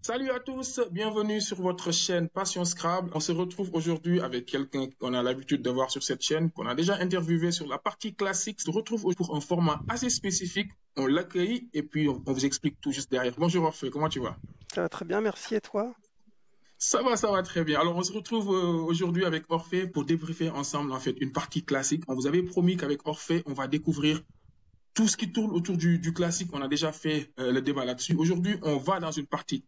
Salut à tous, bienvenue sur votre chaîne Passion Scrabble. On se retrouve aujourd'hui avec quelqu'un qu'on a l'habitude de voir sur cette chaîne, qu'on a déjà interviewé sur la partie classique. On se retrouve pour un format assez spécifique. On l'accueille et puis on vous explique tout juste derrière. Bonjour Orphée, comment tu vas? Ça va très bien, merci. Et toi? Ça va très bien. Alors on se retrouve aujourd'hui avec Orphée pour débriefer ensemble en fait une partie classique. On vous avait promis qu'avec Orphée, on va découvrir tout ce qui tourne autour du classique. On a déjà fait le débat là-dessus. Aujourd'hui, on va dans une partie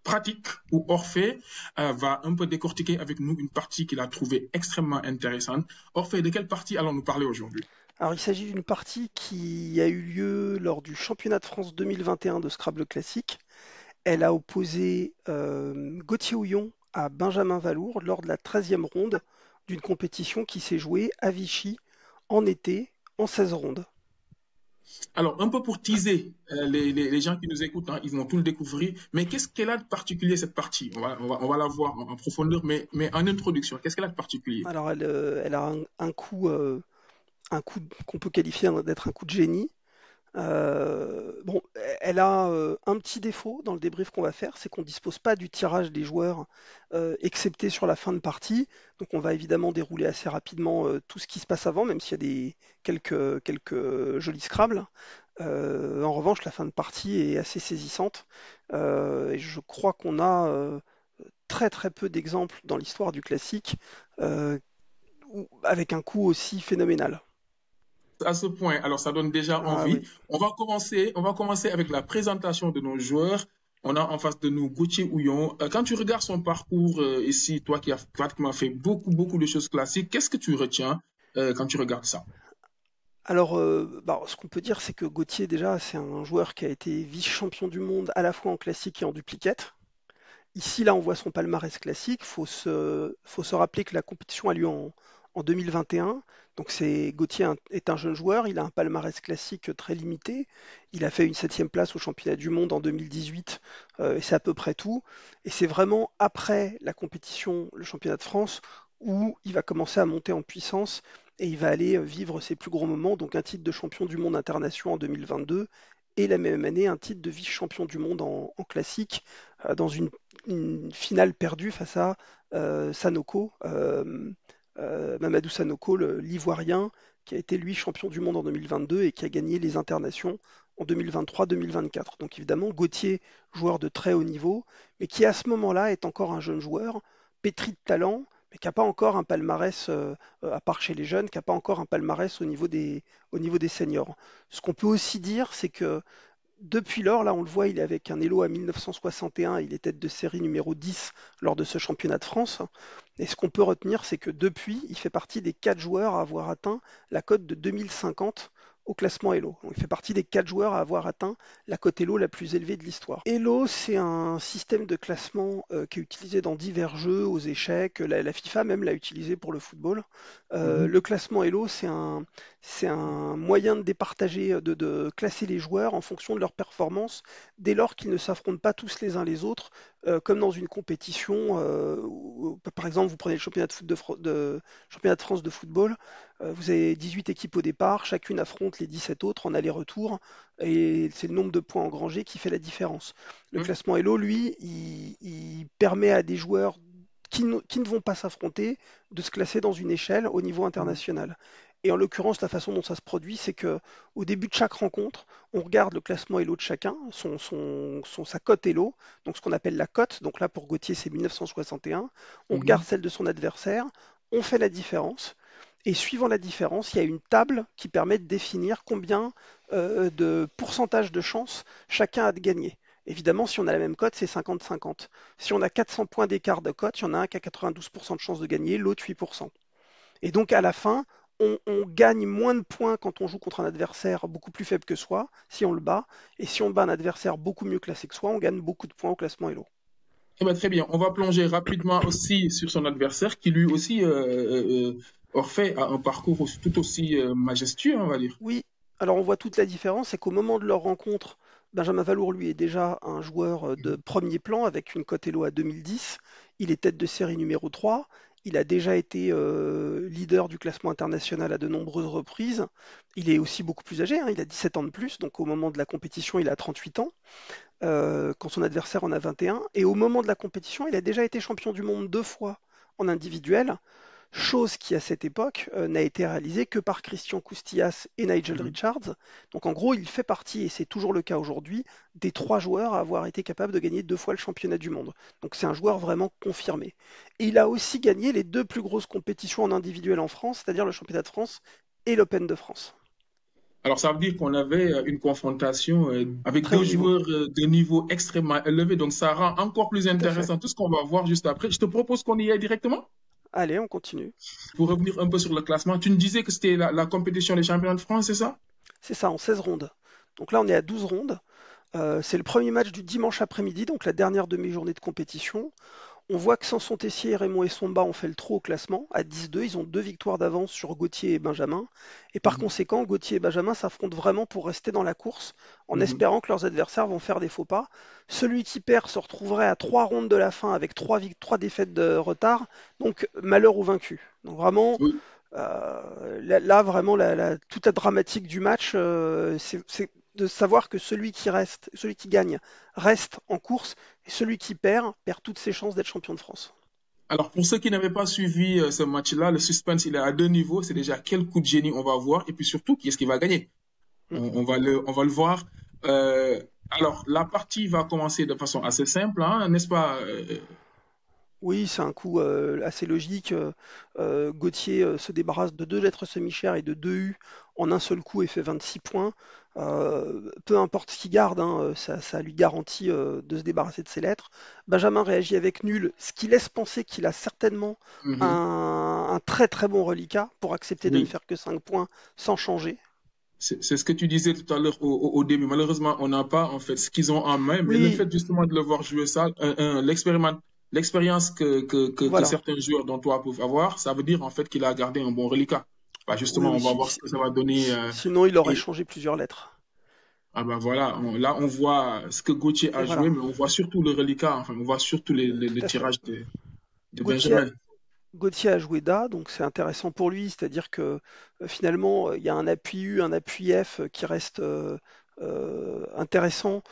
pratique où Orphée va un peu décortiquer avec nous une partie qu'il a trouvée extrêmement intéressante. Orphée, de quelle partie allons-nous parler aujourd'hui? Alors, il s'agit d'une partie qui a eu lieu lors du championnat de France 2021 de Scrabble classique. Elle a opposé Gauthier Houillon à Benjamin Valour lors de la 13e ronde d'une compétition qui s'est jouée à Vichy en été en 16 rondes. Alors, un peu pour teaser les gens qui nous écoutent, hein, ils vont tout le découvrir. Mais qu'est-ce qu'elle a de particulier cette partie? On va la voir en profondeur, mais en introduction, qu'est-ce qu'elle a de particulier? Alors, elle a un coup qu'on peut qualifier d'être un coup de génie. Bon, elle a un petit défaut dans le débrief qu'on va faire, c'est qu'on dispose pas du tirage des joueurs, excepté sur la fin de partie. Donc on va évidemment dérouler assez rapidement tout ce qui se passe avant, même s'il y a quelques jolis Scrabble. En revanche, la fin de partie est assez saisissante. Et je crois qu'on a très très peu d'exemples dans l'histoire du classique euh, avec un coup aussi phénoménal. À ce point, alors ça donne déjà Ah envie. oui. On va commencer avec la présentation de nos joueurs. On a en face de nous Gauthier Houillon. Quand tu regardes son parcours ici, toi qui as pratiquement fait beaucoup, beaucoup de choses classiques, qu'est-ce que tu retiens quand tu regardes ça? Alors, ce qu'on peut dire, c'est que Gauthier, déjà, c'est un joueur qui a été vice-champion du monde à la fois en classique et en duplicate. Ici, là, on voit son palmarès classique. Faut se rappeler que la compétition a lieu en 2021. Donc, est un jeune joueur. Il a un palmarès classique très limité. Il a fait une septième place au championnat du monde en 2018, et c'est à peu près tout. Et c'est vraiment après la compétition, le championnat de France, où il va commencer à monter en puissance et il va aller vivre ses plus gros moments. Donc, un titre de champion du monde international en 2022 et la même année, un titre de vice-champion du monde en classique dans une finale perdue face à Sanoko, Mamadou Sanoko, l'Ivoirien, qui a été lui champion du monde en 2022 et qui a gagné les internations en 2023-2024. Donc évidemment, Gauthier, joueur de très haut niveau, mais qui à ce moment-là est encore un jeune joueur, pétri de talent, mais qui n'a pas encore un palmarès, à part chez les jeunes, qui n'a pas encore un palmarès au niveau des seniors. Ce qu'on peut aussi dire, c'est que depuis lors, là on le voit, il est avec un Elo à 1961, il est tête de série numéro 10 lors de ce championnat de France. Et ce qu'on peut retenir, c'est que depuis, il fait partie des 4 joueurs à avoir atteint la cote de 2050 au classement Elo. Donc, il fait partie des 4 joueurs à avoir atteint la cote Elo la plus élevée de l'histoire. Elo, c'est un système de classement qui est utilisé dans divers jeux, aux échecs. La FIFA même l'a utilisé pour le football. Mhm. Le classement Elo, c'est un moyen de départager, de classer les joueurs en fonction de leur performance, dès lors qu'ils ne s'affrontent pas tous les uns les autres, comme dans une compétition. Par exemple, vous prenez le championnat de France de football, vous avez 18 équipes au départ, chacune affronte les 17 autres en aller-retour, et c'est le nombre de points engrangés qui fait la différence. Le classement Elo, lui, il permet à des joueurs qui ne vont pas s'affronter de se classer dans une échelle au niveau Mhm. international. Et en l'occurrence, la façon dont ça se produit, c'est que au début de chaque rencontre, on regarde le classement Elo de chacun, sa cote Elo, donc ce qu'on appelle la cote. Donc là, pour Gauthier, c'est 1961. On regarde Mhm. celle de son adversaire, on fait la différence. Et suivant la différence, il y a une table qui permet de définir combien de pourcentage de chance chacun a de gagner. Évidemment, si on a la même cote, c'est 50-50. Si on a 400 points d'écart de cote, il y en a un qui a 92% de chance de gagner, l'autre 8%. Et donc à la fin, on gagne moins de points quand on joue contre un adversaire beaucoup plus faible que soi, si on le bat. Et si on bat un adversaire beaucoup mieux classé que soi, on gagne beaucoup de points au classement Elo. Eh ben, très bien. On va plonger rapidement aussi sur son adversaire qui lui aussi, Orphée, a un parcours tout aussi majestueux, on va dire. Oui, alors on voit toute la différence, c'est qu'au moment de leur rencontre, Benjamin Valour, lui, est déjà un joueur de Mhm. premier plan avec une cote Elo à 2010. Il est tête de série numéro 3. Il a déjà été leader du classement international à de nombreuses reprises. Il est aussi beaucoup plus âgé, hein, il a 17 ans de plus, donc au moment de la compétition, il a 38 ans. quand son adversaire en a 21. Et au moment de la compétition, il a déjà été champion du monde 2 fois en individuel, chose qui à cette époque n'a été réalisée que par Christian Coustillas et Nigel Mhm. Richards. Donc en gros, il fait partie, et c'est toujours le cas aujourd'hui, des 3 joueurs à avoir été capables de gagner 2 fois le championnat du monde. Donc c'est un joueur vraiment confirmé. Et il a aussi gagné les 2 plus grosses compétitions en individuel en France, c'est-à-dire le championnat de France et l'Open de France. Alors, ça veut dire qu'on avait une confrontation avec Très deux haut niveau, joueurs de niveau extrêmement élevé. Donc, ça rend encore plus tout à fait. intéressant tout ce qu'on va voir juste après. Je te propose qu'on y aille directement. Allez, on continue. Pour revenir un peu sur le classement, tu me disais que c'était la compétition des championnats de France, c'est ça? C'est ça, en 16 rondes. Donc là, on est à 12 rondes. C'est le premier match du dimanche après-midi, donc la dernière demi-journée de compétition. On voit que Sanson Tessier, Raymond Essomba ont fait le trou au classement à 10-2. Ils ont 2 victoires d'avance sur Gauthier et Benjamin. Et par Mhm, conséquent, Gauthier et Benjamin s'affrontent vraiment pour rester dans la course en mhm. espérant que leurs adversaires vont faire des faux pas. Celui qui perd se retrouverait à 3 rondes de la fin avec 3 défaites de retard. Donc malheur au vaincu. Donc vraiment, Oui. là, vraiment, toute la dramatique du match, c'est de savoir que celui qui reste, celui qui gagne, reste en course, et celui qui perd toutes ses chances d'être champion de France. Alors, pour ceux qui n'avaient pas suivi ce match-là, le suspense, il est à deux niveaux. C'est déjà quel coup de génie on va voir et puis surtout, qui est-ce qui va gagner? Mm. On va le voir. Alors, la partie va commencer de façon assez simple, hein, n'est-ce pas? Oui, c'est un coup assez logique. Gauthier se débarrasse de 2 lettres semi-chères et de 2 U en un seul coup et fait 26 points. Peu importe ce qu'il garde, hein, ça lui garantit de se débarrasser de ses lettres. Benjamin réagit avec nul, ce qui laisse penser qu'il a certainement Mhm. un très très bon reliquat pour accepter de ne Oui, faire que 5 points sans changer. c'est ce que tu disais tout à l'heure au début. Malheureusement, on n'a pas en fait ce qu'ils ont en main, mais le Oui, fait justement de le voir jouer ça, l'expérience que voilà. certains joueurs dont toi peuvent avoir, ça veut dire en fait qu'il a gardé un bon reliquat. Bah, Oui, justement, oui. on va voir ce que ça va donner. Sinon, il aurait Et changé plusieurs lettres. ah bah voilà, là on voit ce que Gauthier Et a joué, voilà, mais on voit surtout le reliquat, enfin on voit surtout tout les à fait. tirages de Gauthier, Benjamin. Gauthier a joué Da, donc c'est intéressant pour lui, c'est-à-dire que finalement, il y a un appui U, un appui F qui reste intéressant.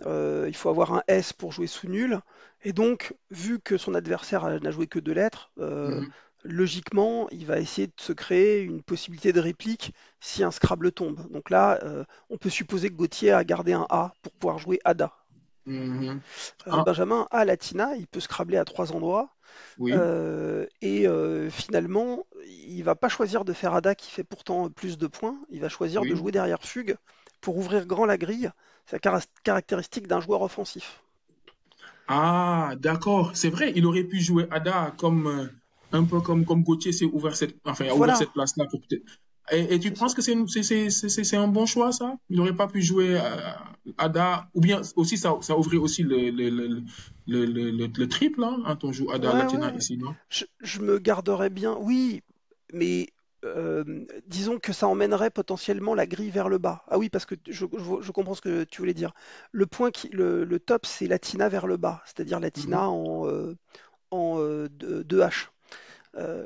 Il faut avoir un S pour jouer sous nul. Et donc, vu que son adversaire n'a joué que 2 lettres, Mhm. logiquement, il va essayer de se créer une possibilité de réplique si un Scrabble tombe. Donc là, on peut supposer que Gauthier a gardé un A pour pouvoir jouer Ada. Mhm. Ah, Benjamin a Latina, il peut Scrabbler à 3 endroits. oui, Et finalement, il va pas choisir de faire Ada qui fait pourtant plus de points. Il va choisir de oui. jouer derrière Fugue pour ouvrir grand la grille. C'est la caractéristique d'un joueur offensif. Ah, d'accord. C'est vrai, il aurait pu jouer Ada comme un peu comme Gauthier s'est ouvert enfin, a ouvert Voilà, cette place-là pour peut-être. Et tu c'est penses ça. que c'est un bon choix, ça? Il n'aurait pas pu jouer Ada, ou bien aussi ça ouvrait aussi le triple, hein, quand on joue Ada Ouais, Latina ouais. ici, non? Je me garderais bien. Oui, mais disons que ça emmènerait potentiellement la grille vers le bas. Ah oui, parce que je comprends ce que tu voulais dire. Le top, c'est Latina vers le bas, c'est-à-dire Mhm, Latina en 2H.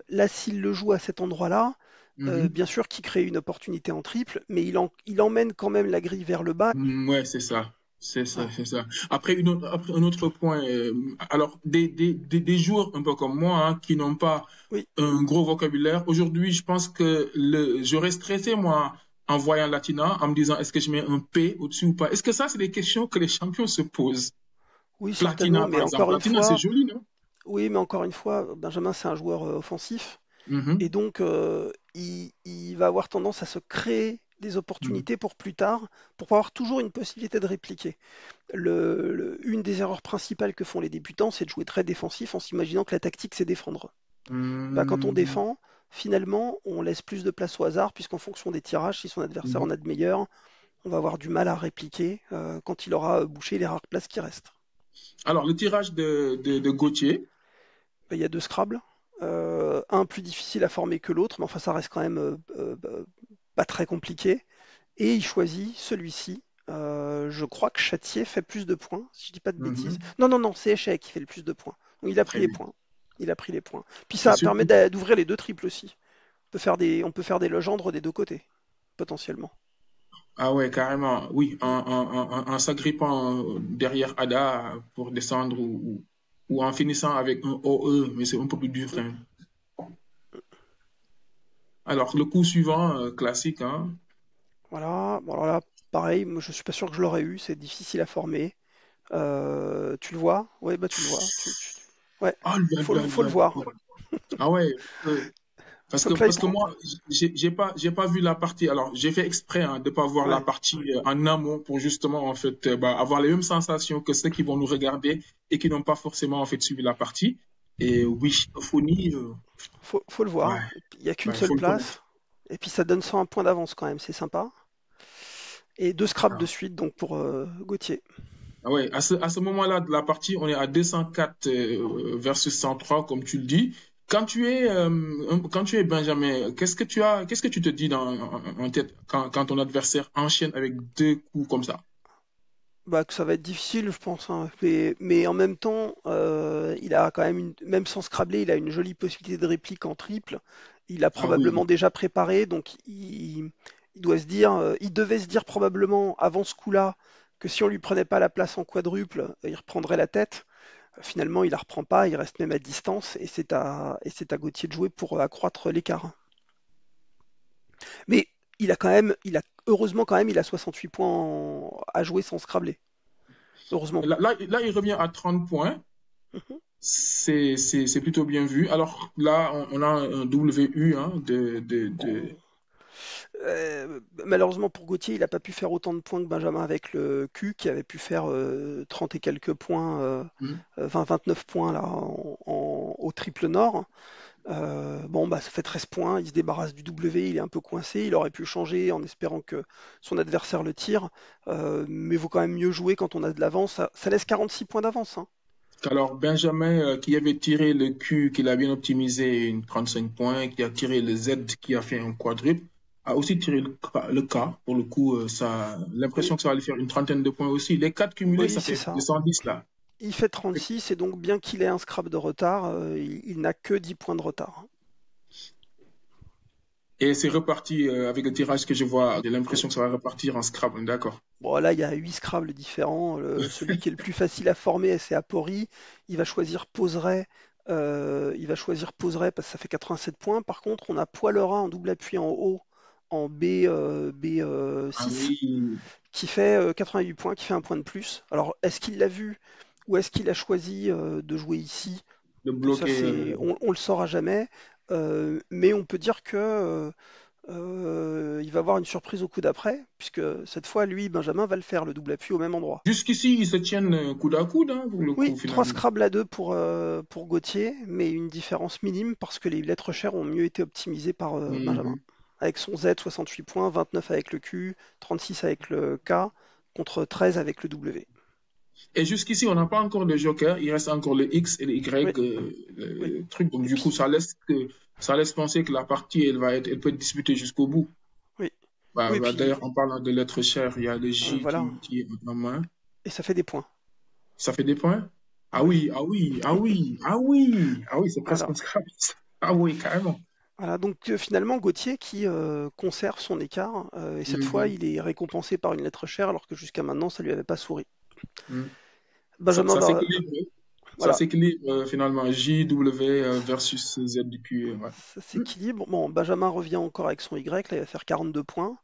Là, s'il le joue à cet endroit-là, mhm. bien sûr qu'il crée une opportunité en triple, mais il emmène quand même la grille vers le bas. Ouais, c'est ça. C'est ça, Voilà. c'est ça. Après, un autre point, alors des joueurs un peu comme moi hein, qui n'ont pas Oui, un gros vocabulaire, aujourd'hui, je pense que j'aurais stressé, moi, en voyant Latina, en me disant est-ce que je mets un P au-dessus ou pas? Est-ce que ça, c'est des questions que les champions se posent? oui, certainement, Platina, par mais exemple. encore une Platina, c'est fois, joli, non? oui, mais encore une fois, Benjamin, c'est un joueur offensif, et Mhm, donc il va avoir tendance à se créer des mhm, opportunités pour plus tard, pour avoir toujours une possibilité de répliquer. Une des erreurs principales que font les débutants, c'est de jouer très défensif en s'imaginant que la tactique, c'est défendre. Bah, quand on mhm, défend, finalement, on laisse plus de place au hasard, puisqu'en fonction des tirages, si son adversaire en mhm. a de meilleurs, on va avoir du mal à répliquer quand il aura bouché les rares places qui restent. Alors, le tirage de Gauthier, Bah, il y a 2 Scrabble, un plus difficile à former que l'autre, mais enfin ça reste quand même pas très compliqué. Et il choisit celui-ci. Je crois que Châtier fait plus de points, si je dis pas de bêtises. mhm, Non, non, non, c'est Échec qui fait le plus de points. Donc il a pris très les bien. points. Il a pris les points. Puis Et ça permet surtout, d'ouvrir les 2 triples aussi. On peut faire des Legendre des 2 côtés, potentiellement. Ah ouais, carrément. Oui, en s'agrippant derrière Ada pour descendre ou en finissant avec un OE, mais c'est un peu plus dur quand même. Alors, le coup suivant, classique, hein. Voilà. Bon, alors là, pareil, moi je suis pas sûr que je l'aurais eu, c'est difficile à former. Tu le vois? Ouais, bah tu le vois. Ouais, Ah, lui, faut le voir. ah ouais, Donc là, parce que moi, j'ai pas vu la partie. Alors, j'ai fait exprès hein, de pas voir la ouais. partie en amont pour justement en fait bah, avoir les mêmes sensations que ceux qui vont nous regarder et qui n'ont pas forcément en fait suivi la partie. Et oui, Phonie, Faut le ouais, voir. Il y a qu'une ouais, il seule faut le connaître. place. Et puis ça donne 101 points d'avance quand même, c'est sympa. Et deux scraps de Ah, suite donc pour Gauthier. ah ouais, à ce moment-là de la partie, on est à 204 versus 103, comme tu le dis. Quand tu es Benjamin, qu'est-ce que tu te dis en tête quand ton adversaire enchaîne avec deux coups comme ça? Bah, que ça va être difficile, je pense, hein. Mais en même temps, il a quand même même sans scrabler, il a une jolie possibilité de réplique en triple. Il a Ah oui, probablement déjà préparé, donc il doit se dire, il devait se dire probablement avant ce coup-là que si on lui prenait pas la place en quadruple, il reprendrait la tête. Finalement, il la reprend pas, il reste même à distance, et c'est à Gauthier de jouer pour accroître l'écart. Mais heureusement quand même, il a 68 points à jouer sans scrabler. Heureusement. là, il revient à 30 points. Mhm. C'est plutôt bien vu. Alors là, on a un WU hein, Bon, malheureusement pour Gauthier, il n'a pas pu faire autant de points que Benjamin avec le Q, qui avait pu faire 30 et quelques points, 20-29 points là, au triple nord. Bon, bah, ça fait 13 points, il se débarrasse du W, il est un peu coincé, il aurait pu changer en espérant que son adversaire le tire, mais il vaut quand même mieux jouer quand on a de l'avance. Ça laisse 46 points d'avance, hein. Alors, Benjamin, qui avait tiré le Q, qu'il a bien optimisé, une 35 points, qui a tiré le Z, qui a fait un quadruple, a aussi tiré le K. Pour le coup, Oui, l'impression que ça va lui faire une trentaine de points aussi. Les quatre cumulés, oui, ça c'est fait ça. 210 là. Il fait 36 et donc bien qu'il ait un scrap de retard, il n'a que 10 points de retard. Et c'est reparti avec le tirage que je vois. J'ai Oui. l'impression que ça va repartir en Scrabble, d'accord. Bon, là, il y a 8 Scrabble différents. Celui qui est le plus facile à former, c'est Apori. Il va choisir Poseray. Il va choisir Poseray parce que ça fait 87 points. Par contre, on a Poilerin en double appui en haut, en Ah B6, oui, qui fait 88 points, qui fait un point de plus. Alors, est-ce qu'il l'a vu ou est-ce qu'il a choisi de jouer ici? de Ça, bloquer. on le saura jamais. Mais on peut dire que il va avoir une surprise au coup d'après, puisque cette fois, lui, Benjamin, va le faire, le double appui au même endroit. Jusqu'ici, ils se tiennent coude à coude hein, pour le coup, Oui, 3 finalement. Scrabble à 2 pour Gauthier, mais une différence minime parce que les lettres chères ont mieux été optimisées par Benjamin. Mhm. Avec son Z, 68 points, 29 avec le Q, 36 avec le K, contre 13 avec le W. Et jusqu'ici, on n'a pas encore de joker. Il reste encore le X et le Oui, Y oui. truc. Donc, Et du coup, puis, ça laisse penser que la partie, elle peut être disputée jusqu'au bout. oui. Oui, et D'ailleurs, puis, en parlant de lettres chères, il y a le J voilà. qui est en main. Et ça fait des points. Ça fait des points? Ah Oui. oui, ah oui, ah oui, ah oui, ah oui, c'est presque un Alors, Scrabble. Ah oui, carrément. voilà, donc finalement Gauthier qui conserve son écart et cette fois Mhm, il est récompensé par une lettre chère alors que jusqu'à maintenant ça lui avait pas souri. mhm. Benjamin Ça va s'équilibre. Ça voilà, s'équilibre finalement. JW versus ZQ. Ouais. ça s'équilibre. Bon, Benjamin revient encore avec son Y, là il va faire 42 points.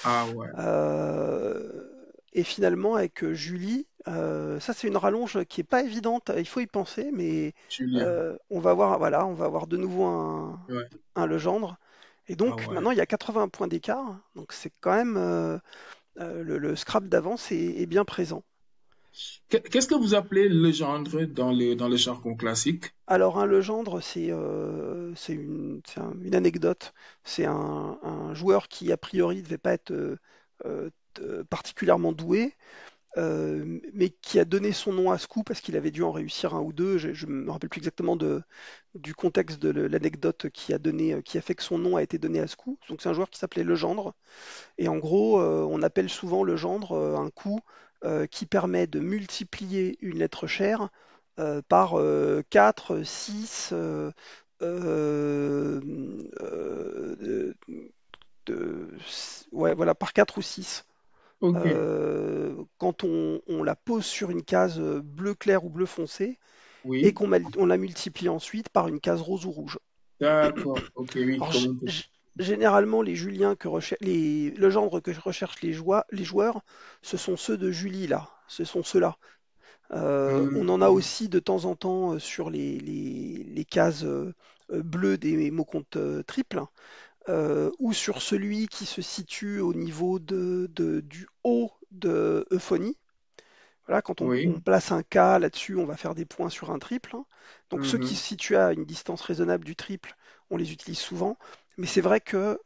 Ah ouais, Euh, et finalement avec Julie, ça c'est une rallonge qui est pas évidente, il faut y penser, mais Julien. on va voir, voilà, on va avoir de nouveau Ouais. un Legendre. Et Ah donc ouais. maintenant il y a 80 points d'écart, donc c'est quand même le scrap d'avance est bien présent. Qu'est-ce que vous appelez le gendre dans le jargon classique? Alors un legendre, une anecdote. C'est un joueur qui a priori ne devait pas être euh, particulièrement doué, mais qui a donné son nom à ce coup parce qu'il avait dû en réussir un ou deux. Je me rappelle plus exactement du contexte de l'anecdote qui a fait que son nom a été donné à ce coup. Donc c'est un joueur qui s'appelait Legendre. Et en gros, on appelle souvent le gendre un coup qui permet de multiplier une lettre chère par 4, 6, euh, ouais, voilà, par 4 ou 6. Ok. Quand on la pose sur une case bleu clair ou bleu foncé et Oui. on la multiplie ensuite par une case rose ou rouge. D'accord. Ok, oui, Alors, comme on peut. généralement, les Juliens le gendre que recherchent les joueurs, ce sont ceux de Julie là, ce sont ceux-là. On en a Hmm, aussi de temps en temps sur les cases bleues des mots comptes triples, ou sur celui qui se situe au niveau du haut de euphonie. Voilà, quand on oui. place un K là-dessus, on va faire des points sur un triple, hein. Donc ceux qui Mhm. se situent à une distance raisonnable du triple, on les utilise souvent. Mais c'est vrai que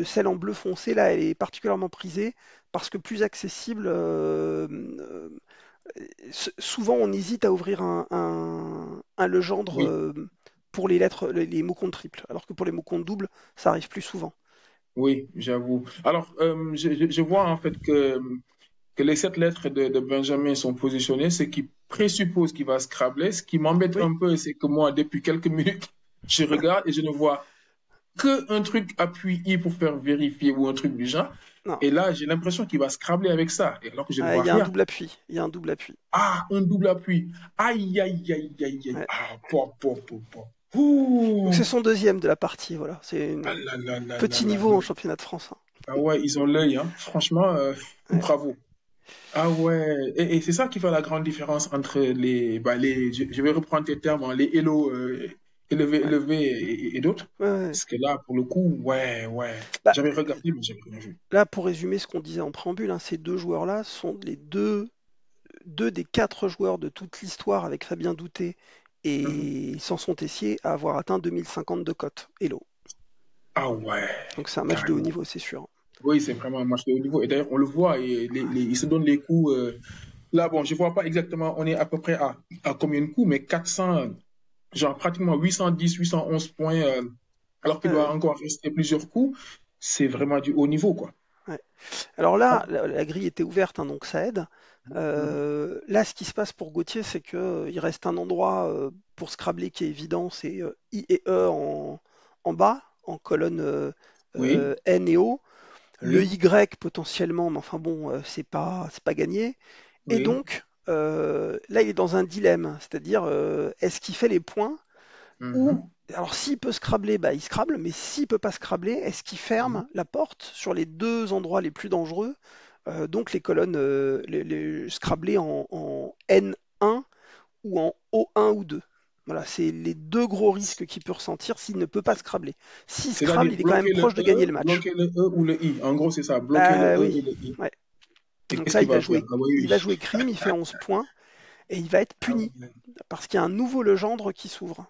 celle en bleu foncé, là, elle est particulièrement prisée parce que plus accessible. Souvent, on hésite à ouvrir un legendre Oui, pour les lettres, les mots comptes triples, alors que pour les mots comptes doubles, ça arrive plus souvent. oui, j'avoue. Alors, je vois en fait que les 7 lettres de Benjamin sont positionnées, ce qui présuppose qu'il va scrabler. Ce qui m'embête Oui, un peu, c'est que moi, depuis quelques minutes, je regarde et je ne vois que un truc appui I pour faire vérifier ou un truc du genre. non. Et là, j'ai l'impression qu'il va scrabler avec ça, alors que je ne Il vois y a un rien. double appui. Il y a un double appui. Ah, un double appui. Aïe, aïe, aïe, aïe, aïe. Ouais. Ah, pop, pop, pop, pop. Donc Ouh. c'est son deuxième de la partie, voilà. C'est Ah un là là là là petit là. niveau en championnat de France, hein. Ah ouais, ils ont l'œil, hein. Franchement, Ouais. bravo. Ah ouais, et c'est ça qui fait la grande différence entre je vais reprendre tes termes, hein, les Hello Ouais. élevés et d'autres. Ouais, ouais. Parce que là, pour le coup, ouais, ouais. Bah, J'avais regardé, mais j'avais rien vu. là, pour résumer ce qu'on disait en préambule, hein, ces deux joueurs-là sont les deux des quatre joueurs de toute l'histoire avec Fabien Doutet Mhm. et Samson Tessier à avoir atteint 2050 de cote. Hello. Ah ouais, Donc c'est un match de haut carrément. niveau, c'est sûr. Oui, c'est vraiment un match de haut niveau. Et d'ailleurs, on le voit, et ils se donnent les coups. Là, bon, je vois pas exactement, on est à peu près à combien de coups, mais 400, genre pratiquement 810, 811 points, alors qu'il Ouais, doit ouais, encore rester plusieurs coups. C'est vraiment du haut niveau, quoi. ouais. Alors là, Ah. la grille était ouverte, hein, donc ça aide. Mhm. Là, ce qui se passe pour Gauthier, c'est que il reste un endroit pour Scrabble qui est évident, c'est I et E en bas, en colonne Oui, N et O. Le oui, Y potentiellement, mais enfin bon, c'est pas gagné. Et oui. donc, là, il est dans un dilemme, c'est-à-dire, est-ce qu'il fait les points ou, Mhm. alors s'il peut scrabler, bah, il scrable, mais s'il peut pas scrabler, est-ce qu'il Mhm. ferme la porte sur les deux endroits les plus dangereux, donc les colonnes scrablées en N1 ou en O1 ou 2. Voilà, c'est les deux gros risques qu'il peut ressentir s'il ne peut pas scrabler. S'il scrable, C'est-à-dire il est quand même proche de gagner le match. bloquer le E ou le I. En gros, c'est ça, bloquer le Bah E oui, et le I. ouais. Et Donc qu'est-ce là, qu'il va faire? Ah oui, il va oui. jouer crime, il fait 11 points et il va être Ah, puni ouais. parce qu'il y a un nouveau Legendre qui s'ouvre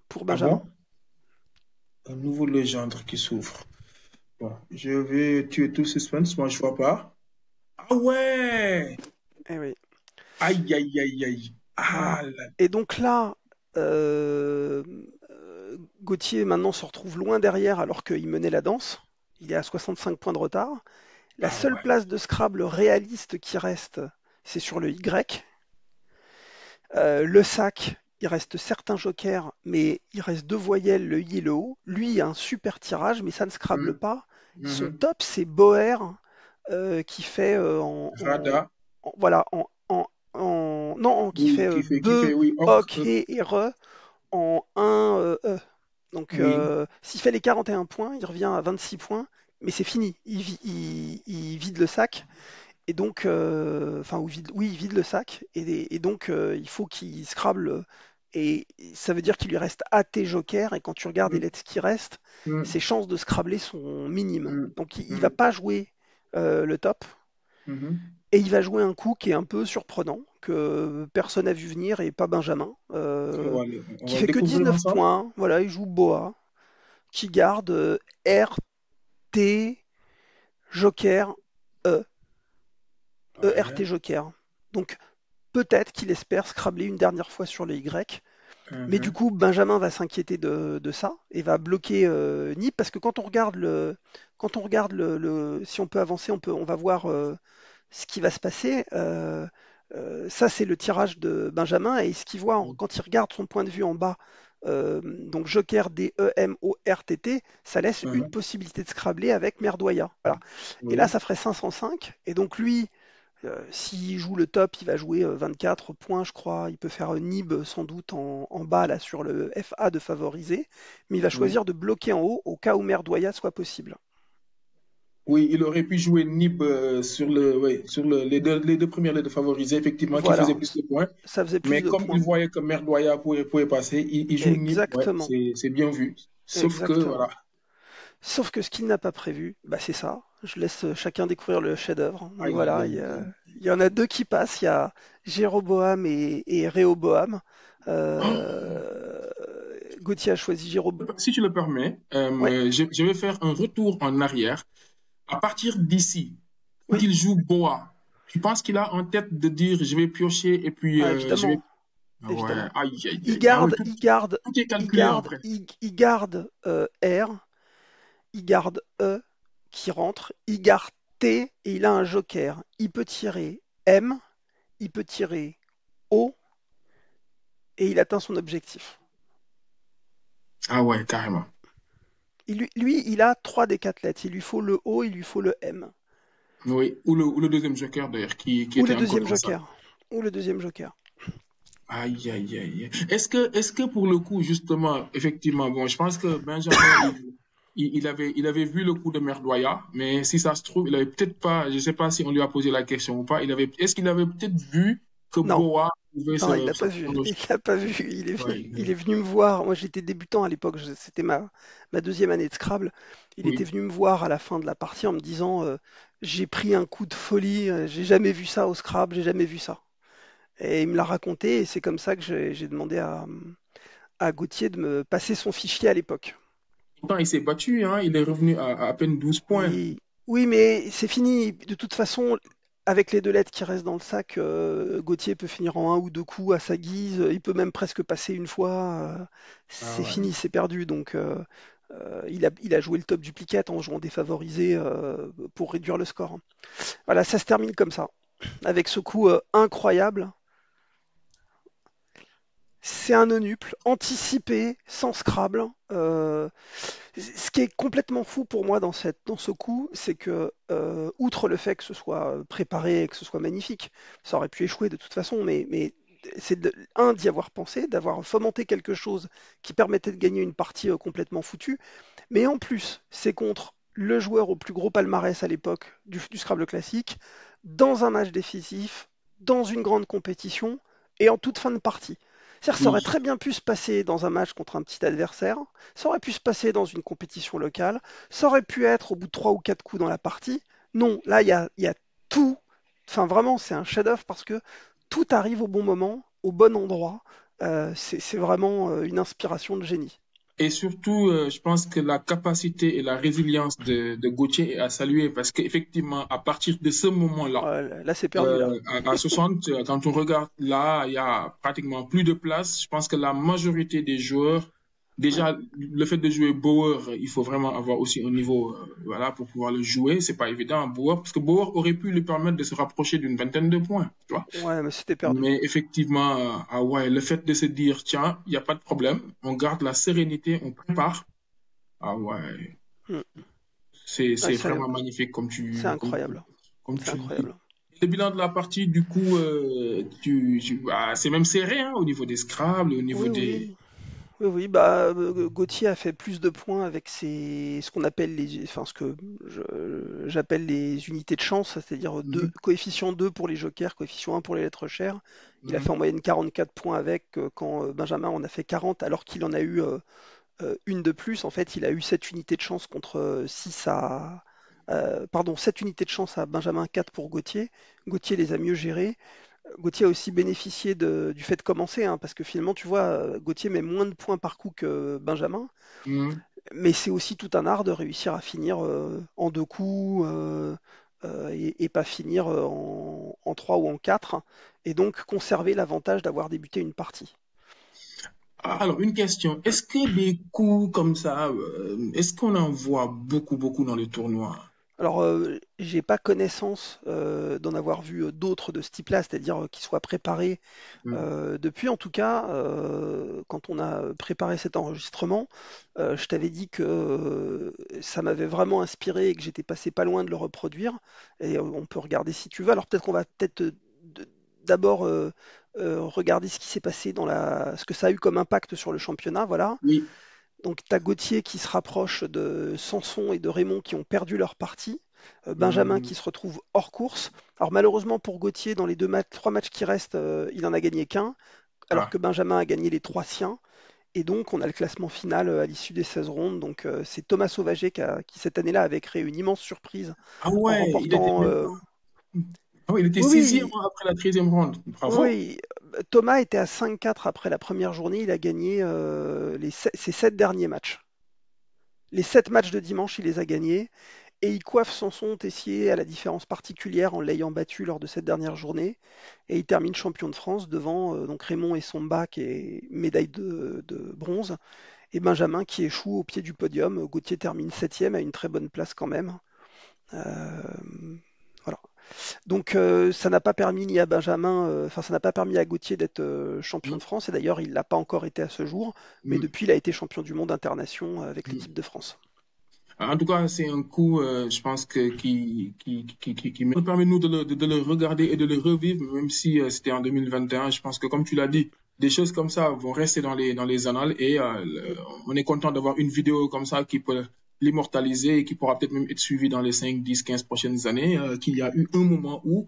pour Ah Benjamin. bon? Un nouveau légendre qui s'ouvre. Bon, je vais tuer tout le suspense, moi je vois pas. Ah ouais! Eh oui, Aïe, aïe, aïe, aïe. voilà. Ah là. Et donc là, Gauthier maintenant se retrouve loin derrière alors qu'il menait la danse. Il est à 65 points de retard. La Ah seule ouais. place de Scrabble réaliste qui reste, c'est sur le Y. Le sac, il reste certains jokers, mais il reste deux voyelles, le I et le O. Lui, il a un super tirage, mais ça ne Scrabble Mhm. pas. Son Mhm. top, c'est Boer, qui fait Rada. voilà, non, qui Oui, fait qui be, fait, oui, ok. ok et re en 1 E. Donc, Oui. s'il fait les 41 points, il revient à 26 points, mais c'est fini. Il vide le sac. Et donc, enfin, oui, il vide le sac. Et donc, il faut qu'il scrabble. Et ça veut dire qu'il lui reste AT joker. Et quand tu regardes les Mhm. lettres qui restent, ses Mhm. chances de scrabbler sont minimes. Mhm. Donc, il va Mhm. pas jouer le top. Mhm. Et il va jouer un coup qui est un peu surprenant, que personne n'a vu venir et pas Benjamin, On qui va le fait que découvrir 19 ensemble. points. Voilà, il joue Boa, qui garde R, T, Joker, E, ERT Ouais. Joker. Donc peut-être qu'il espère scrabbler une dernière fois sur le Y. Mais du Mhm. coup, Benjamin va s'inquiéter de ça et va bloquer Nip parce que quand on regarde si on peut avancer, on va voir ce qui va se passer. Ça, c'est le tirage de Benjamin et ce qu'il voit quand il regarde son point de vue en bas donc Joker DEMORTT, ça laisse une Mhm. possibilité de scrabbler avec Merdoya. Voilà. Et là, Oui. ça ferait 505. Et donc lui, s'il joue le top, il va jouer 24 points, je crois. Il peut faire Nib sans doute en bas là sur le FA de favoriser, mais il va Oui. choisir de bloquer en haut au cas où Merdoya soit possible. Oui, il aurait pu jouer Nib sur les deux premières lettres favorisées, effectivement, qui faisaient Voilà, plus de points. ça faisait plus Mais de comme il points. voyait que Merdoya pouvait passer, il joue Nib. Ouais, Exactement, c'est bien vu. Sauf que, exactement. voilà. Sauf que ce qu'il n'a pas prévu, bah c'est ça. Je laisse chacun découvrir le chef-d'œuvre. Donc Aïe, voilà, aïe, aïe. il y en a deux qui passent. Il y a Jéroboam et Réhoboam. Euh, Gauthier a choisi Jéroboam. Si tu le permets, Ouais, je vais faire un retour en arrière. À partir d'ici, quand oui, il joue Boa, tu penses qu'il a en tête de dire je vais piocher et puis ah, je vais. évidemment, Ah ouais, évidemment. aïe, aïe, Il aïe. Ah ouais, garde, il garde, tout est il calculé en garde, vrai. il garde R, il garde E qui rentre, il garde T et il a un joker. Il peut tirer M, il peut tirer O et il atteint son objectif. Ah ouais, carrément. Lui, il a 3 des 4 lettres. Il lui faut le O, il lui faut le M. Oui, ou le deuxième joker d'ailleurs, qui Ou était le encore deuxième dans ça. joker. Ou le deuxième joker. Aïe, aïe, aïe. Est-ce que pour le coup, justement, effectivement, bon, je pense que Benjamin, il avait vu le coup de Merdoya, mais si ça se trouve, il avait peut-être pas, je sais pas si on lui a posé la question ou pas, est-ce qu'il avait peut-être vu que Non, Boa pouvait non, il l'a se pas vu. prendre. Il l'a pas vu. Ouais, Il est venu me voir. Moi, j'étais débutant à l'époque. C'était ma deuxième année de Scrabble. Il était oui. venu me voir à la fin de la partie en me disant j'ai pris un coup de folie. J'ai jamais vu ça au Scrabble. J'ai jamais vu ça. Et il me l'a raconté. Et c'est comme ça que j'ai demandé à Gauthier de me passer son fichier à l'époque. Pourtant, il s'est battu, hein, il est revenu à peine 12 points. Oui, oui, mais c'est fini. De toute façon, avec les deux lettres qui restent dans le sac, Gauthier peut finir en un ou deux coups à sa guise. Il peut même presque passer une fois. Ah C'est ouais. fini, c'est perdu. Donc, il a joué le top duplicate en jouant défavorisé pour réduire le score. Voilà, ça se termine comme ça, avec ce coup incroyable. C'est un eunuple anticipé, sans Scrabble. Ce qui est complètement fou pour moi dans ce coup, c'est que, outre le fait que ce soit préparé et que ce soit magnifique, ça aurait pu échouer de toute façon, mais c'est d'y avoir pensé, d'avoir fomenté quelque chose qui permettait de gagner une partie complètement foutue, mais en plus, c'est contre le joueur au plus gros palmarès à l'époque du Scrabble classique, dans un match décisif, dans une grande compétition et en toute fin de partie. C'est-à-dire, ça aurait Oui. très bien pu se passer dans un match contre un petit adversaire, ça aurait pu se passer dans une compétition locale, ça aurait pu être au bout de 3 ou 4 coups dans la partie. Non, là, il y a tout. Enfin, vraiment, c'est un chef-d'œuvre parce que tout arrive au bon moment, au bon endroit. C'est vraiment une inspiration de génie. Et surtout, je pense que la capacité et la résilience de Gauthier est à saluer parce qu'effectivement, à partir de ce moment-là, Ouais, là, c'est perdu, là. à 60, quand on regarde là, il y a pratiquement plus de place. Je pense que la majorité des joueurs, Ouais. déjà, le fait de jouer Bauer, il faut vraiment avoir aussi un niveau, voilà, pour pouvoir le jouer. C'est pas évident, Bauer, parce que Bauer aurait pu lui permettre de se rapprocher d'une vingtaine de points, tu vois. Ouais, mais c'était perdu. Mais effectivement, ah ouais, le fait de se dire, tiens, il n'y a pas de problème, on garde la sérénité, on prépare. Ah ouais, Mm. Ouais, c'est vraiment magnifique c'est incroyable. comme C'est tu le dis. incroyable. Le bilan de la partie, du coup, c'est même serré hein, au niveau des Scrabble, au niveau Oui, des. oui. Oui, oui, bah, Gauthier a fait plus de points avec ce qu'on appelle enfin, ce que j'appelle les unités de chance, c'est-à-dire Mhm, coefficient 2 pour les jokers, coefficient 1 pour les lettres chères. Il a fait mhm, en moyenne 44 points avec, quand Benjamin en a fait 40, alors qu'il en a eu une de plus. En fait, il a eu 7 unités de chance contre 6 pardon, 7 unités de chance à Benjamin, 4 pour Gauthier. Gauthier les a mieux gérées. Gauthier a aussi bénéficié du fait de commencer, hein, parce que finalement, tu vois, Gauthier met moins de points par coup que Benjamin, mhm. mais c'est aussi tout un art de réussir à finir en deux coups et pas finir en trois ou en quatre, et donc conserver l'avantage d'avoir débuté une partie. Alors, une question. Est-ce que des coups comme ça, est-ce qu'on en voit beaucoup, beaucoup dans les tournois? Alors, j'ai pas connaissance d'en avoir vu d'autres de ce type-là, c'est-à-dire qui soient préparés Mm. depuis. En tout cas, quand on a préparé cet enregistrement, je t'avais dit que ça m'avait vraiment inspiré et que j'étais passé pas loin de le reproduire. Et on peut regarder si tu veux. Alors peut-être qu'on va peut-être d'abord regarder ce qui s'est passé ce que ça a eu comme impact sur le championnat. Voilà. Oui. Donc tu as Gauthier qui se rapproche de Sanson et de Raymond qui ont perdu leur partie. Benjamin Mm. qui se retrouve hors course. Alors malheureusement pour Gauthier, dans les trois matchs qui restent, il en a gagné qu'un, alors que Ah. Benjamin a gagné les trois siens. Et donc on a le classement final à l'issue des 16 rondes. Donc c'est Thomas Sauvager qui cette année-là avait créé une immense surprise Ah en ouais, il était remportant. même pas. Ah oui, il était Oui, sixième oui, après la 13e ronde. oui, Bravo. oui. Thomas était à 5-4 après la première journée. Il a gagné ses 7 derniers matchs. Les 7 matchs de dimanche, il les a gagnés. Et il coiffe Sanson Tessier à la différence particulière en l'ayant battu lors de cette dernière journée. Et il termine champion de France devant donc Raymond et Somba qui est médaille de bronze. Et Benjamin qui échoue au pied du podium. Gauthier termine septième à une très bonne place quand même. Euh, voilà. Donc ça n'a pas permis ni à Benjamin, enfin ça n'a pas permis à Gauthier d'être champion Mm. de France. Et d'ailleurs il l'a pas encore été à ce jour. Mais Mm. depuis il a été champion du monde internation avec l'équipe Mm. de France. En tout cas, c'est un coup, je pense que qui nous permet nous de le regarder et de le revivre, même si c'était en 2021. Je pense que, comme tu l'as dit, des choses comme ça vont rester dans les annales et on est content d'avoir une vidéo comme ça qui peut l'immortaliser et qui pourra peut-être même être suivie dans les 5, 10, 15 prochaines années, qu'il y a eu un moment où,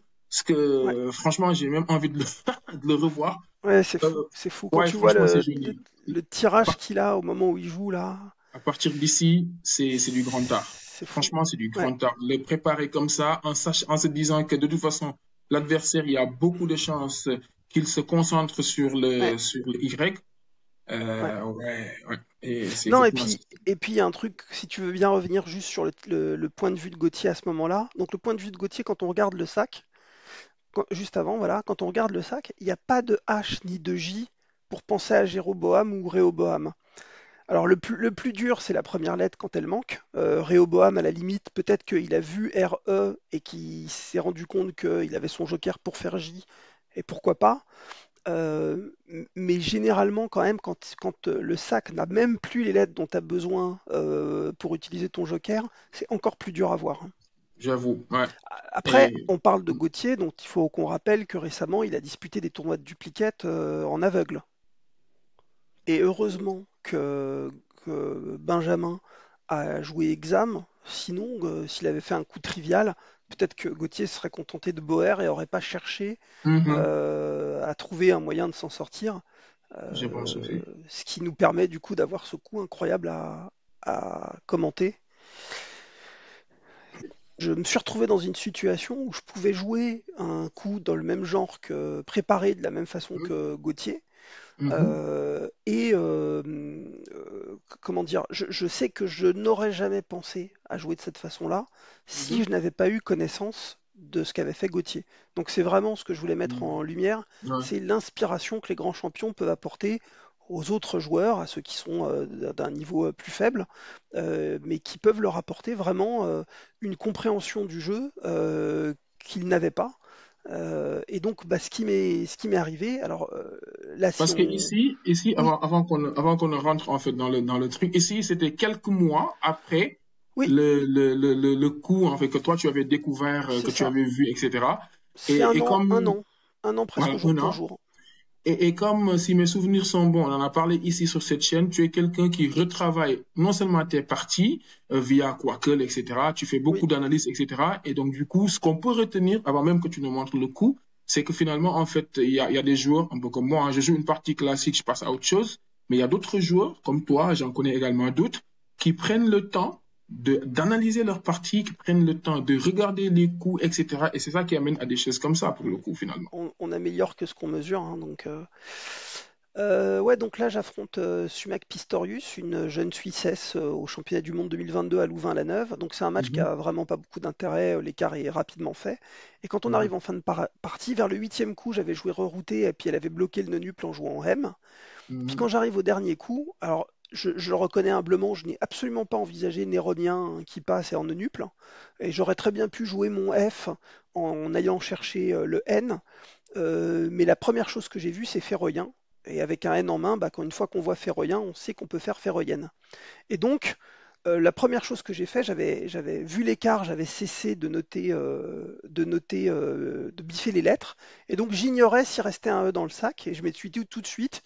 Ouais. franchement, j'ai même envie de de le revoir. Ouais, c'est Euh, fou, c'est fou. Quand ouais, tu vois franchement, c'est génial. le À tirage par- qu'il a au moment où il joue là, à partir d'ici, c'est du grand art. c'est fou. Franchement, c'est du Ouais, grand art. Le préparer comme ça, en se disant que de toute façon, l'adversaire, il y a beaucoup de chances qu'il se concentre ouais, sur le Y. ouais. Ouais, ouais. Et c'est Non, exactement ça. et puis il y a un truc, si tu veux bien revenir juste sur le point de vue de Gauthier à ce moment-là. Donc le point de vue de Gauthier, quand on regarde le sac, juste avant, voilà, quand on regarde le sac, il n'y a pas de H ni de J pour penser à Jéroboam ou Réhoboam. Alors le plus dur, c'est la première lettre quand elle manque. Réhoboam, à la limite, peut-être qu'il a vu RE et qu'il s'est rendu compte qu'il avait son joker pour faire J, et pourquoi pas. Mais généralement, quand même, quand le sac n'a même plus les lettres dont tu as besoin pour utiliser ton joker, c'est encore plus dur à voir, hein. J'avoue. Ouais. Après, Et on parle de Gauthier, donc il faut qu'on rappelle que récemment, il a disputé des tournois de duplicate en aveugle. Et heureusement que Benjamin a joué exam, sinon, s'il avait fait un coup trivial, peut-être que Gauthier serait contenté de Boer et aurait pas cherché mhm, à trouver un moyen de s'en sortir. je pense aussi. Ce qui nous permet du coup d'avoir ce coup incroyable à commenter. Je me suis retrouvé dans une situation où je pouvais jouer un coup dans le même genre que préparé de la même façon que Gauthier. Mhm, Comment dire, je sais que je n'aurais jamais pensé à jouer de cette façon-là si mhm, je n'avais pas eu connaissance de ce qu'avait fait Gauthier. Donc c'est vraiment ce que je voulais mettre mhm. en lumière, Ouais. c'est l'inspiration que les grands champions peuvent apporter aux autres joueurs, à ceux qui sont d'un niveau plus faible, mais qui peuvent leur apporter vraiment une compréhension du jeu qu'ils n'avaient pas. Et donc, bah, ce qui m'est arrivé, alors là, si Parce que on, ici, oui, avant qu'on ne rentre en fait dans le truc, ici, c'était quelques mois après oui, le coup en fait que toi tu avais découvert, c'est que tu ça. avais vu, etc. C'est un Et an, un comme an, un an presque voilà jour un pour an. jour. Et comme si mes souvenirs sont bons, on en a parlé ici sur cette chaîne, tu es quelqu'un qui retravaille non seulement tes parties via Quackle, etc. Tu fais Oui, beaucoup d'analyses, etc. Et donc, du coup, ce qu'on peut retenir, avant même que tu nous montres le coup, c'est que finalement, en fait, il y a des joueurs, un peu comme moi, hein, je joue une partie classique, je passe à autre chose. Mais il y a d'autres joueurs, comme toi, j'en connais également d'autres, qui prennent le temps d'analyser leur partie, qui prennent le temps de regarder les coups, etc. Et c'est ça qui amène à des choses comme ça, pour le coup, finalement. on améliore que ce qu'on mesure, hein, donc. Ouais, donc là j'affronte Sumac Pistorius, une jeune Suissesse au championnat du monde 2022 à Louvain-la-Neuve. Donc c'est un match qui Mhm, a vraiment pas beaucoup d'intérêt, l'écart est rapidement fait. Et quand on mhm, arrive en fin de partie, vers le huitième coup, j'avais joué rerouté et puis elle avait bloqué le non-up en jouant en M. Puis mhm. quand j'arrive au dernier coup, alors je le reconnais humblement, je n'ai absolument pas envisagé Néronien qui passe et en eunuple. Et j'aurais très bien pu jouer mon F en allant chercher le N. Mais la première chose que j'ai vue, c'est Féroïen. Et avec un N en main, bah, une fois qu'on voit Féroïen, on sait qu'on peut faire Féroïenne. Et donc, la première chose que j'ai fait, j'avais vu l'écart, j'avais cessé de biffer les lettres. Et donc, j'ignorais s'il restait un E dans le sac. Et je me suis dit tout de suite,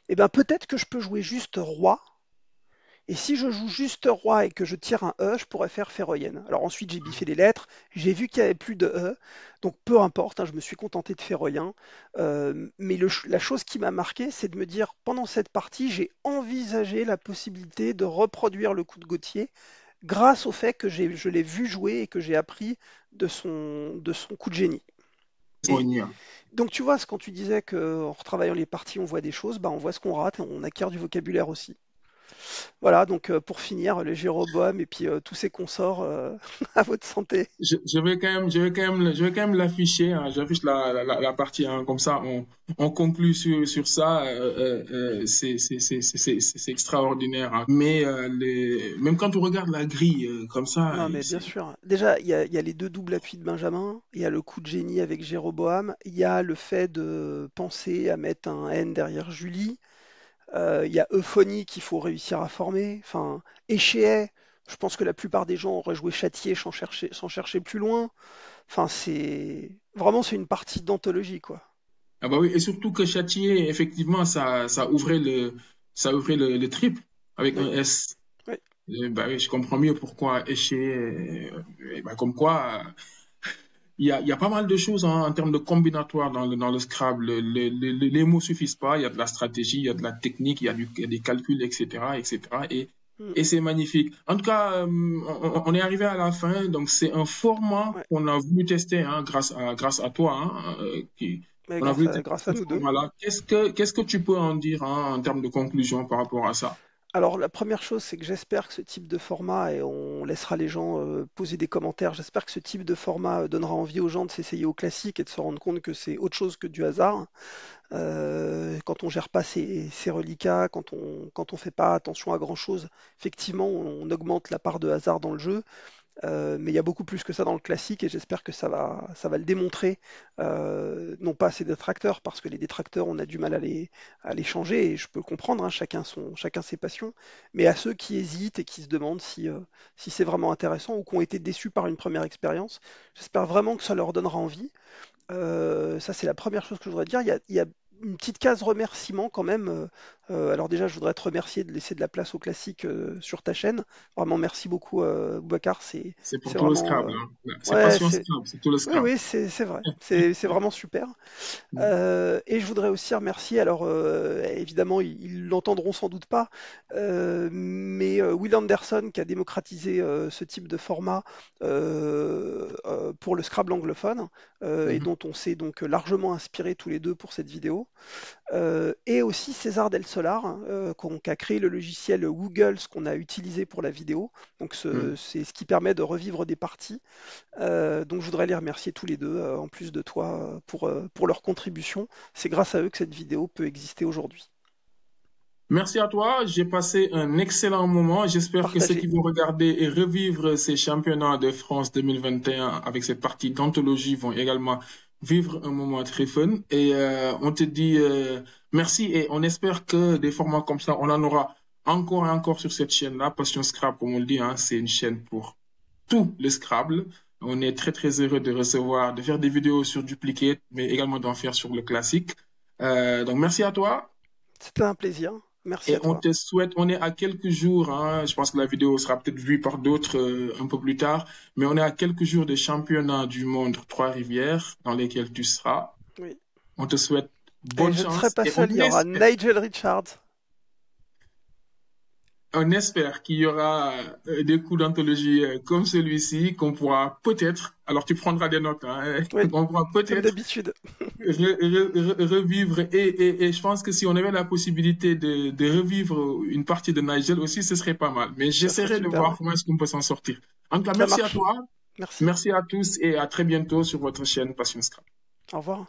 eh ben, peut-être que je peux jouer juste roi. Et si je joue juste roi et que je tire un E, je pourrais faire féroïenne. Alors ensuite, j'ai biffé les lettres, j'ai vu qu'il n'y avait plus de E, donc peu importe, hein, je me suis contenté de féroïen. Mais la chose qui m'a marqué, c'est de me dire, pendant cette partie, j'ai envisagé la possibilité de reproduire le coup de Gauthier grâce au fait que je l'ai vu jouer et que j'ai appris de son coup de génie. Et Sonia. donc tu vois, quand tu disais qu'en retravaillant les parties, on voit des choses, bah, on voit ce qu'on rate et on acquiert du vocabulaire aussi. Voilà, donc pour finir, le Jéroboam et puis tous ses consorts, à votre santé. Je vais quand même l'afficher, hein. J'affiche la partie, hein. Comme ça, on conclut sur ça. C'est extraordinaire, hein. Mais même quand on regarde la grille comme ça, Non, mais bien sûr. Déjà, il y a les deux doubles appuis de Benjamin, il y a le coup de génie avec Jéroboam, il y a le fait de penser à mettre un N derrière Julie, il y a Euphonie qu'il faut réussir à former, enfin, Échéet, je pense que la plupart des gens auraient joué Châtier sans chercher plus loin. Enfin, c'est une partie d'anthologie, quoi. ah bah oui, et surtout que Châtier, effectivement, ça ouvrait le triple avec un Oui, S. oui. Bah oui, je comprends mieux pourquoi Éché, bah comme quoi. Il y a pas mal de choses, hein, en termes de combinatoire dans le Scrabble. Les mots suffisent pas. Il y a de la stratégie, il y a de la technique, il y a des calculs, etc., etc. Mm, Et c'est magnifique. En tout cas, on est arrivé à la fin. Donc, c'est un format ouais. qu'on a voulu tester, hein, grâce à toi, hein, Mais on a grâce voulu à, tester grâce ce à nous deux. format-là. Qu'est-ce que tu peux en dire, hein, en termes de conclusion par rapport à ça? Alors, la première chose, c'est que j'espère que ce type de format, et on laissera les gens poser des commentaires, j'espère que ce type de format donnera envie aux gens de s'essayer au classique et de se rendre compte que c'est autre chose que du hasard. Quand on gère pas ses reliquats, quand on fait pas attention à grand-chose, effectivement, on augmente la part de hasard dans le jeu. Mais il y a beaucoup plus que ça dans le classique et j'espère que ça va le démontrer. Non pas à ses détracteurs, parce que les détracteurs, on a du mal à les changer et je peux le comprendre, hein, chacun ses passions, mais à ceux qui hésitent et qui se demandent si c'est vraiment intéressant ou qui ont été déçus par une première expérience, j'espère vraiment que ça leur donnera envie. Ça, c'est la première chose que je voudrais dire. Il y a une petite case remerciement quand même. Alors déjà, je voudrais te remercier de laisser de la place au classique sur ta chaîne. Vraiment, merci beaucoup, Boubacar. C'est, C'est pour c'est tout le vraiment, Scrabble, hein. C'est ouais, passion c'est, Scrabble, c'est tout le oui, Scrabble. oui, c'est vrai. C'est vraiment super. Et je voudrais aussi remercier, alors évidemment ils l'entendront sans doute pas, mais Will Anderson qui a démocratisé ce type de format pour le Scrabble anglophone et Mhm. dont on s'est donc largement inspiré tous les deux pour cette vidéo. Et aussi César Del Solar, hein, qui a créé le logiciel Google, ce qu'on a utilisé pour la vidéo. Donc Mhm. c'est ce qui permet de revivre des parties. Donc je voudrais les remercier tous les deux, en plus de toi, pour leur contribution. C'est grâce à eux que cette vidéo peut exister aujourd'hui. Merci à toi. J'ai passé un excellent moment. J'espère que ceux qui Partagez. vont regarder et revivre ces championnats de France 2021 avec cette partie d'anthologie vont également vivre un moment très fun. Et on te dit merci et on espère que des formats comme ça, on en aura encore et encore sur cette chaîne-là. Passion Scrabble, comme on le dit, hein, c'est une chaîne pour tout le Scrabble. On est très très heureux de faire des vidéos sur Duplicate, mais également d'en faire sur le classique. Donc merci à toi. C'était un plaisir. Merci Et à on toi. te souhaite, on est à quelques jours, hein, je pense que la vidéo sera peut-être vue par d'autres un peu plus tard, mais on est à quelques jours des championnats du monde Trois-Rivières dans lesquels tu seras. Oui. On te souhaite Et bonne je ne serai chance pas et seul, il y aura Nigel Richards. on espère qu'il y aura des coups d'anthologie comme celui-ci qu'on pourra peut-être, alors tu prendras des notes, hein, Oui, qu'on pourra comme peut-être d'habitude. revivre et je pense que si on avait la possibilité de revivre une partie de Nigel aussi, ce serait pas mal. Mais Ça serait j'essaierai de super, voir ouais. comment est-ce qu'on peut s'en sortir. En tout cas, Ça merci à marche. toi, Merci. merci à tous et à très bientôt sur votre chaîne Passion Scrap. Au revoir.